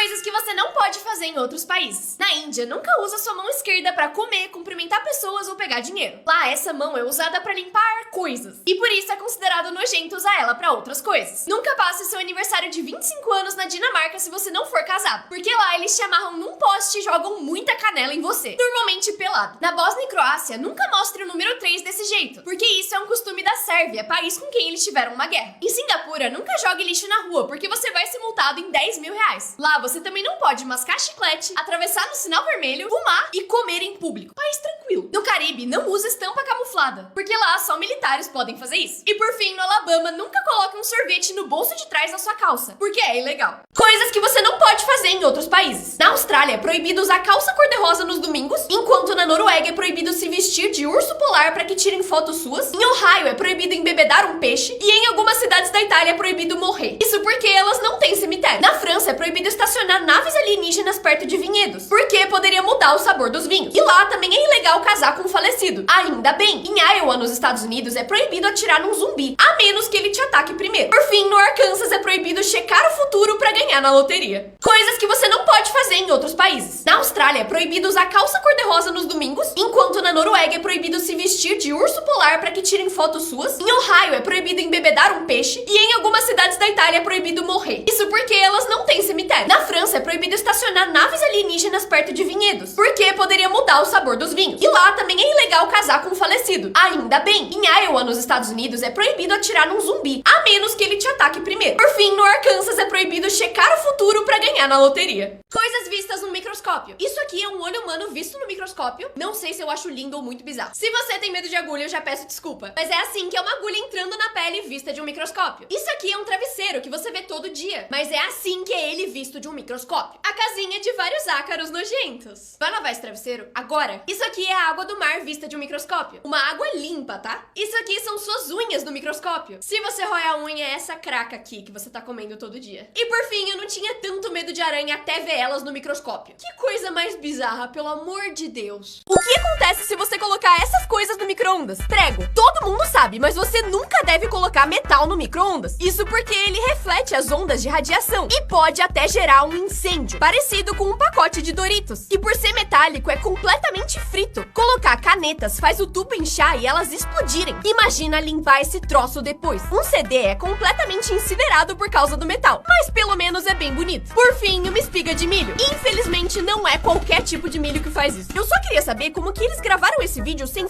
Coisas que você não pode fazer em outros países. Na Índia, nunca usa sua mão esquerda pra comer, cumprimentar pessoas ou pegar dinheiro. Lá, essa mão é usada pra limpar coisas. E por isso é considerado nojento usar ela pra outras coisas. Nunca passe seu aniversário de 25 anos na Dinamarca se você não for casado. Porque lá, eles te amarram num poste e jogam muita canela em você. Normalmente pelado. Na Bósnia e Croácia, nunca mostre o número 3 desse jeito. Porque isso é um costume da Sérvia, país com quem eles tiveram uma guerra. Em Singapura, nunca jogue lixo na rua, porque você vai ser multado em 10 mil reais. Lá, você também não pode mascar chiclete, atravessar no sinal vermelho, fumar e comer em público. País tranquilo. No Caribe, não use estampa camuflada, porque lá só militares podem fazer isso. E por fim, no Alabama, nunca coloque um sorvete no bolso de trás da sua calça, porque é ilegal. Coisas que você não pode fazer em outros países. Na Austrália, é proibido usar calça cor-de-rosa nos domingos, enquanto na Noruega é proibido se vestir de urso polar para que tirem fotos suas. Em Ohio, é proibido embebedar um peixe, e em algumas cidades da Itália é proibido morrer. Isso porque elas não têm cemitério. Na França, é proibido estacionar naves alienígenas perto de vinhedos, porque poderia mudar o sabor dos vinhos. E lá também é ilegal casar com um falecido. Ainda bem, em Iowa, nos Estados Unidos, é proibido atirar num zumbi, a menos que ele te ataque primeiro. Por fim, no Arkansas é proibido checar o futuro pra ganhar na loteria. Coisas que você não pode fazer em outros países. Na Austrália, é proibido usar calça cor-de-rosa nos domingos, enquanto na Noruega é proibido se vestir de urso polar pra que tirem fotos suas. Em Ohio, é proibido embebedar um peixe, e em algumas cidades da Itália é proibido morrer. Isso porque elas não têm cemitério. Na França, é proibido estacionar naves alienígenas perto de vinhedos, porque poderia mudar o sabor dos vinhos. E lá também é ilegal casar com um falecido. Ainda bem, em Iowa, nos Estados Unidos, é proibido atirar num zumbi, a menos que ele te ataque primeiro. Por fim, no Arkansas é proibido checar o futuro pra ganhar na loteria. Coisas vistas no microscópio. Isso aqui é um olho humano visto no microscópio. Não sei se eu acho lindo ou muito bizarro. Se você tem medo de agulha, eu já peço desculpa. Mas é assim que é uma agulha entrando na pele vista de um microscópio. Isso aqui é um travesseiro que você vê todo dia. Mas é assim que é ele visto de um microscópio. A casinha de vários ácaros nojentos. Vai lavar esse travesseiro agora. Isso aqui é a água do mar vista de um microscópio. Uma água limpa, tá? Isso aqui são suas unhas no microscópio. Se você roer a unha, é essa craca aqui que você tá comendo todo dia. E por fim, eu não tinha tanto medo de aranha até ver elas no microscópio. Que coisa mais bizarra, pelo amor de Deus. O que acontece se você colocar essas coisas no micro-ondas? Prego, todo mundo sabe, mas você nunca deve colocar metal no micro-ondas. Isso porque ele reflete as ondas de radiação e pode até gerar um incêndio, parecido com um pacote de Doritos. E por ser metálico, é completamente frito. Colocar canetas faz o tubo inchar e elas explodirem. Imagina limpar esse troço depois. Um CD é completamente incinerado por causa do metal, mas pelo menos é bem bonito. Por fim, uma espiga de milho. Infelizmente, não é qualquer tipo de milho que faz isso. Eu só queria saber como que eles gravaram esse vídeo sem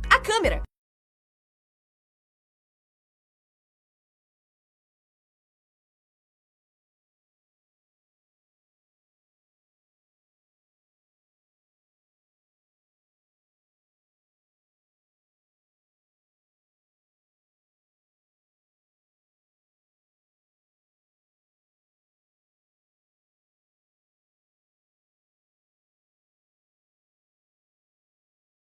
a câmera.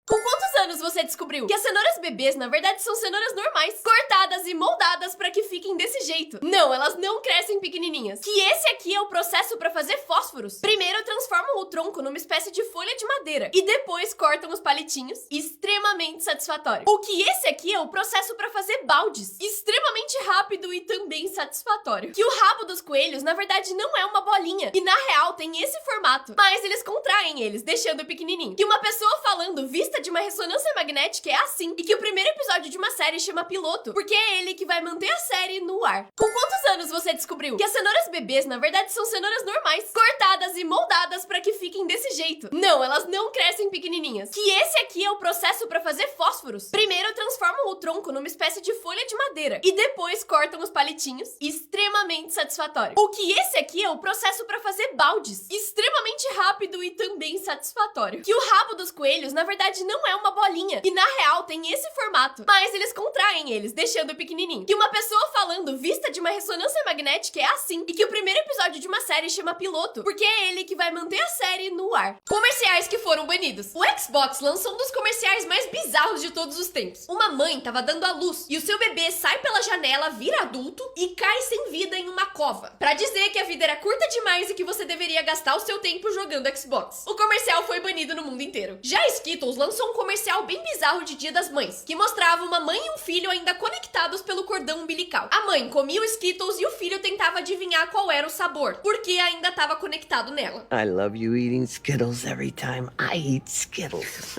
Com quantos anos você descobriu que as cenouras bebês, na verdade, são cenouras normais, cortadas e moldadas pra que fiquem desse jeito? Não, elas não crescem pequenininhas. Que esse aqui é o processo pra fazer fósforos. Primeiro transformam o tronco numa espécie de folha de madeira e depois cortam os palitinhos. Extremamente satisfatório. O que esse aqui é o processo pra fazer baldes. Extremamente rápido e também satisfatório. Que o rabo dos coelhos, na verdade, não é uma bolinha e na real tem esse formato, mas eles contraem eles, deixando pequenininho. Que uma pessoa falando vista de uma ressonância magnética é assim, e que o primeiro episódio de uma série chama piloto, porque é ele que vai manter a série no ar. Com quantos anos você descobriu que as cenouras bebês, na verdade, são cenouras normais, cortadas e moldadas pra que fiquem desse jeito? Não, elas não crescem pequenininhas. Que esse aqui é o processo pra fazer fósforos. Primeiro transformam o tronco numa espécie de folha de madeira e depois cortam os palitinhos. Extremamente satisfatório. O que esse aqui é o processo pra fazer baldes. Extremamente rápido e também satisfatório. Que o rabo dos coelhos, na verdade, não é uma bolinha e na real tem esse formato, mas eles contraem eles, deixando pequenininho. Que uma pessoa falando vista de uma ressonância magnética é assim, e que o primeiro episódio de uma série chama piloto, porque é é ele que vai manter a série no ar. Comerciais que foram banidos. O Xbox lançou um dos comerciais mais bizarros de todos os tempos. Uma mãe tava dando à luz e o seu bebê sai pela janela, vira adulto e cai sem vida em uma cova, pra dizer que a vida era curta demais e que você deveria gastar o seu tempo jogando Xbox. O comercial foi banido no mundo inteiro. Já Skittles lançou um comercial bem bizarro de Dia das Mães, que mostrava uma mãe e um filho ainda conectados pelo cordão umbilical. A mãe comia o Skittles e o filho tentava adivinhar qual era o sabor, porque ainda estava conectado nela. I love you eating Skittles every time I eat Skittles.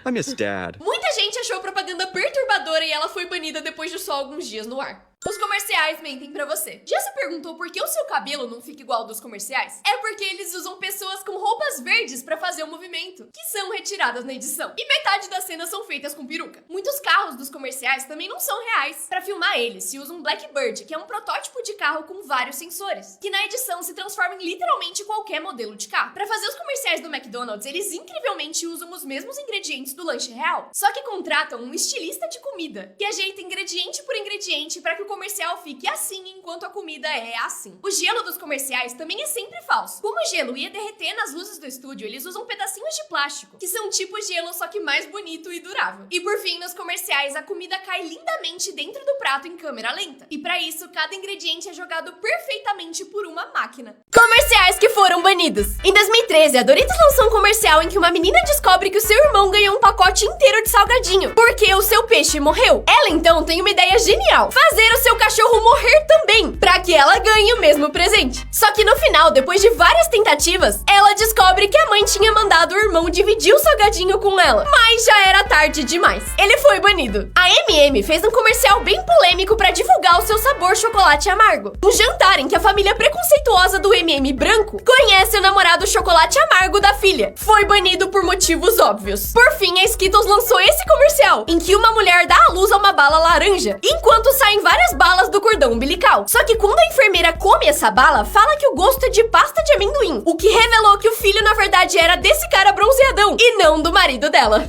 I miss Dad. Muita gente achou a propaganda perturbadora e ela foi banida depois de só alguns dias no ar. Os comerciais mentem pra você. Já se perguntou por que o seu cabelo não fica igual ao dos comerciais? É porque eles usam pessoas com roupas verdes pra fazer o movimento, que são retiradas na edição. E metade das cenas são feitas com peruca. Muitos carros dos comerciais também não são reais. Pra filmar eles, se usa um Blackbird, que é um protótipo de carro com vários sensores, que na edição se transforma em literalmente qualquer modelo de carro. Pra fazer os comerciais do McDonald's, eles incrivelmente usam os mesmos ingredientes do lanche real, só que contratam um estilista de comida, que ajeita ingrediente por ingrediente pra que o comercial fique assim enquanto a comida é assim. O gelo dos comerciais também é sempre falso. Como o gelo ia derreter nas luzes do estúdio, eles usam pedacinhos de plástico, que são tipo gelo, só que mais bonito e durável. E por fim, nos comerciais, a comida cai lindamente dentro do prato em câmera lenta. E pra isso, cada ingrediente é jogado perfeitamente por uma máquina. Comerciais que foram banidos. Em 2013, a Doritos lançou um comercial em que uma menina descobre que o seu irmão ganhou um pacote inteiro de salgadinho, porque o seu peixe morreu. Ela então tem uma ideia genial: fazer o seu cachorro morrer também, pra que ela ganhe o mesmo presente. Só que no final, depois de várias tentativas, ela descobre que a mãe tinha mandado o irmão dividir o salgadinho com ela, mas já era tarde demais. Ele foi banido. A M&M fez um comercial bem polêmico pra divulgar o seu sabor chocolate amargo. Um jantar em que a família preconceituosa do M&M branco conhece o namorado chocolate amargo da filha. Foi banido por motivos óbvios. Por fim, a Skittles lançou esse comercial, em que uma mulher dá à luz a uma bala laranja, enquanto saem várias balas do cordão umbilical. Só que quando a enfermeira come essa bala, fala que o gosto é de pasta de amendoim, o que revelou que o filho na verdade era desse cara bronzeadão e não do marido dela.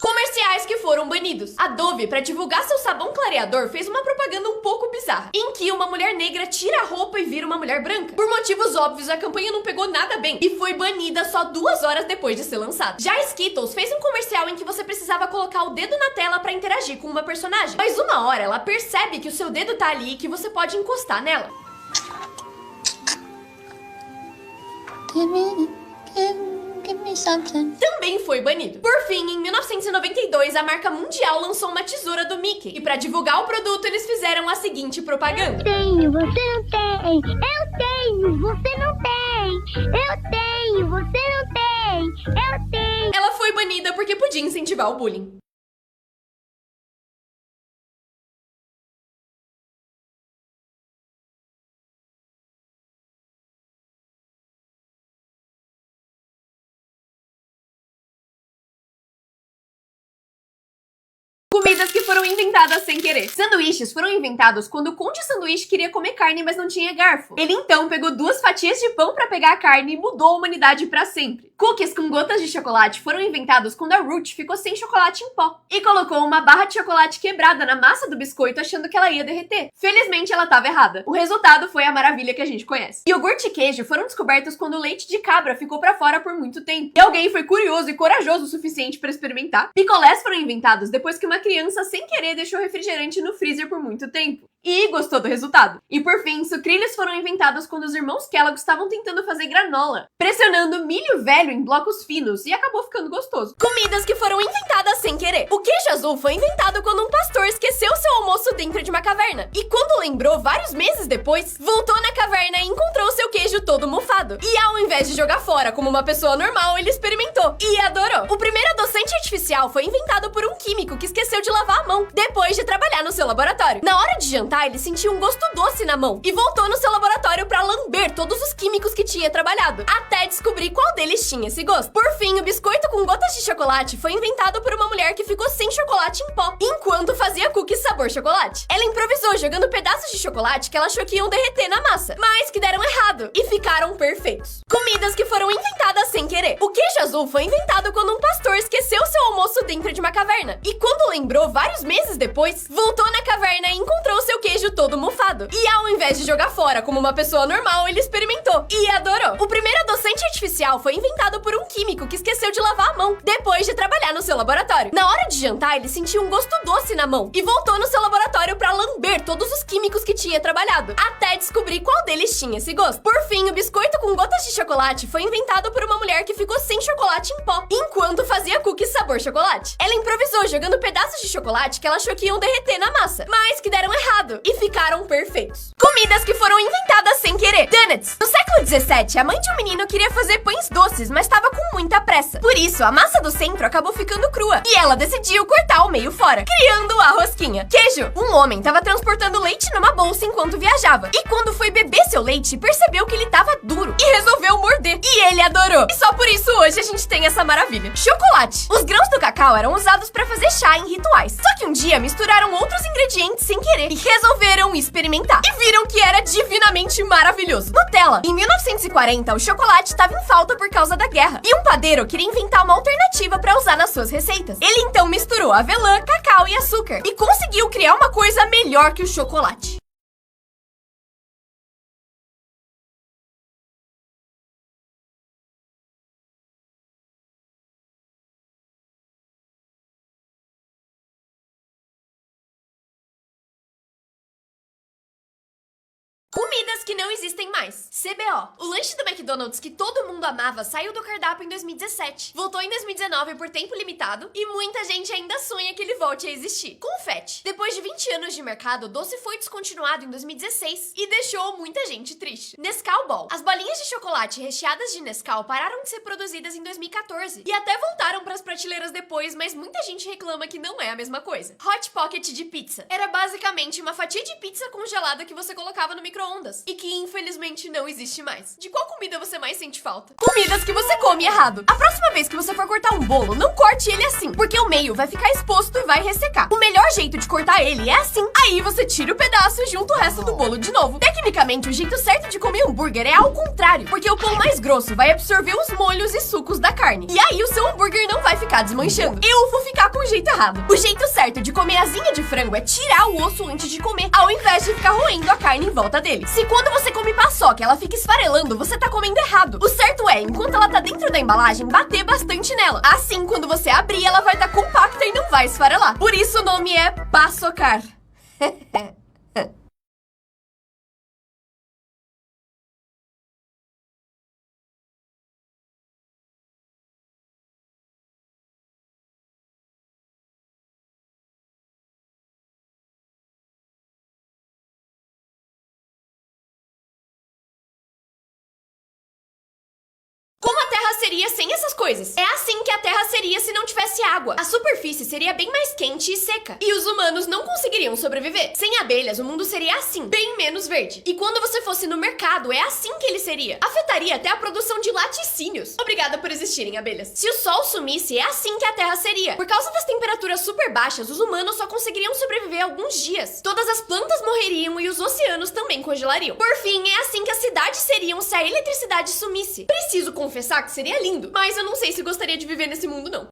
Comerciais que foram banidos. A Dove, pra divulgar seu sabão clareador, fez uma propaganda um pouco bizarra, em que uma mulher negra tira a roupa e vira uma mulher branca. Por motivos óbvios, a campanha não pegou nada bem e foi banida só 2 horas depois de ser lançada. Já a Skittles fez um comercial em que você precisava colocar o dedo na tela pra interagir com uma personagem, mas uma hora ela percebe que o seu dedo tá ali e que você pode encostar nela. Give me something. Também foi banido. Por fim, em 1992, a marca mundial lançou uma tesoura do Mickey. E pra divulgar o produto, eles fizeram a seguinte propaganda: Tenho, você não tem. Eu tenho, você não tem. Eu tenho, você não tem. Eu tenho. Ela foi banida porque podia incentivar o bullying. Comidas que foram inventadas sem querer. Sanduíches foram inventados quando o Conde Sanduíche queria comer carne, mas não tinha garfo. Ele então pegou 2 fatias de pão pra pegar a carne e mudou a humanidade pra sempre. Cookies com gotas de chocolate foram inventados quando a Ruth ficou sem chocolate em pó e colocou uma barra de chocolate quebrada na massa do biscoito achando que ela ia derreter. Felizmente ela estava errada. O resultado foi a maravilha que a gente conhece. Iogurte e queijo foram descobertos quando o leite de cabra ficou pra fora por muito tempo e alguém foi curioso e corajoso o suficiente pra experimentar. Picolés foram inventados depois que uma criança sem querer deixou refrigerante no freezer por muito tempo e gostou do resultado. E por fim, sucrilhos foram inventados quando os irmãos Kellogg estavam tentando fazer granola, pressionando milho velho em blocos finos e acabou ficando gostoso. Comidas que foram inventadas sem querer. O queijo azul foi inventado quando um pastor esqueceu seu almoço dentro de uma caverna. E quando lembrou, vários meses depois, voltou na caverna e encontrou seu queijo todo mofado. E ao invés de jogar fora como uma pessoa normal, ele experimentou e adorou. O primeiro adoçante artificial foi inventado por um químico que esqueceu de lavar a mão depois de trabalhar no seu laboratório. Na hora de jantar, ele sentiu um gosto doce na mão e voltou no seu laboratório pra lamber todos os químicos que tinha trabalhado, até descobrir qual deles tinha esse gosto. Por fim, o biscoito com gotas de chocolate foi inventado por uma mulher que ficou sem chocolate em pó, enquanto fazia cookies sabor chocolate. Ela improvisou jogando pedaços de chocolate que ela achou que iam derreter na massa, mas que deram errado e ficaram perfeitos. Comidas que foram inventadas sem querer. O queijo azul foi inventado quando um pastor esqueceu seu almoço preso dentro de uma caverna. E quando lembrou, vários meses depois, voltou na caverna e encontrou seu queijo todo mofado. E ao invés de jogar fora como uma pessoa normal, ele experimentou e adorou. O primeiro adoçante artificial foi inventado por um químico que esqueceu de lavar a mão depois de trabalhar no seu laboratório. Na hora de jantar, ele sentiu um gosto doce na mão e voltou no seu laboratório pra lamber todos os químicos que tinha trabalhado, até descobrir qual deles tinha esse gosto. Por fim, o biscoito com gotas de chocolate foi inventado por uma mulher que ficou sem chocolate em pó, enquanto fazia cookies sabor chocolate. Ela improvisou jogando pedaços de chocolate que ela achou que iam derreter na massa, mas que deram errado e ficaram perfeitos. Comidas que foram inventadas sem querer. Donuts. No século 17, a mãe de um menino queria fazer pães doces, mas estava com muita pressa. Por isso, a massa do centro acabou ficando crua e ela decidiu cortar o meio fora, criando a rosquinha. Queijo. Um homem estava transportando leite numa bolsa enquanto viajava. E quando foi beber seu leite, percebeu que ele estava duro e resolveu morder. E ele adorou. E só por isso hoje a gente tem essa maravilha. Chocolate. Os grãos do cacau eram usados para fazer chá em rituais. Só que um dia misturaram outros ingredientes sem querer e resolveram experimentar. E viram que era divinamente maravilhoso. Nutella. Em 1940, o chocolate estava em falta por causa da guerra. E um padeiro queria inventar uma alternativa para usar nas suas receitas. Ele então misturou avelã, cacau e açúcar e conseguiu criar uma coisa melhor que o chocolate. Comidas que não existem mais. CBO. O lanche do McDonald's que todo mundo amava saiu do cardápio em 2017. Voltou em 2019 por tempo limitado e muita gente ainda sonha que ele volte a existir. Confete. Depois de 20 anos de mercado, o doce foi descontinuado em 2016 e deixou muita gente triste. Nescau Ball. As bolinhas de chocolate recheadas de Nescau pararam de ser produzidas em 2014 e até voltaram para as prateleiras depois, mas muita gente reclama que não é a mesma coisa. Hot Pocket de pizza. Era basicamente uma fatia de pizza congelada que você colocava no micro-ondas e que infelizmente não existe mais. De qual comida você mais sente falta? Comidas que você come errado. A próxima vez que você for cortar um bolo, não corte ele assim, porque o meio vai ficar exposto e vai ressecar. O melhor jeito de cortar ele é assim. Aí você tira o pedaço e junta o resto do bolo de novo. Tecnicamente, o jeito certo de comer hambúrguer é ao contrário, porque o pão mais grosso vai absorver os molhos e sucos da carne. E aí o seu hambúrguer não vai ficar desmanchando. Eu vou ficar com o jeito errado. O jeito certo de comer asinha de frango é tirar o osso antes de comer, ao invés de ficar roendo a carne em volta dele. Se quando você come paçoca ela fica esfarelando, você tá comendo errado. O certo é, enquanto ela tá dentro da embalagem, bater bastante nela. Assim, quando você abrir, ela vai estar compacta e não vai esfarelar. Por isso o nome é paçocar. Como a Terra seria sem essas coisas? É assim que a Terra seria se não tivesse água. A superfície seria bem mais quente e seca. E os humanos não conseguiriam sobreviver. Sem abelhas, o mundo seria assim, bem menos verde. E quando você fosse no mercado, é assim que ele seria. Afetaria até a produção de laticínios. Obrigada por existirem, abelhas. Se o sol sumisse, é assim que a Terra seria. Por causa das temperaturas super baixas, os humanos só conseguiriam sobreviver alguns dias. Todas as plantas morreriam e os oceanos também congelariam. Por fim, é assim que as cidades seriam se a eletricidade sumisse. Preciso confessar que seria lindo, mas eu não sei se gostaria de viver nesse mundo, não.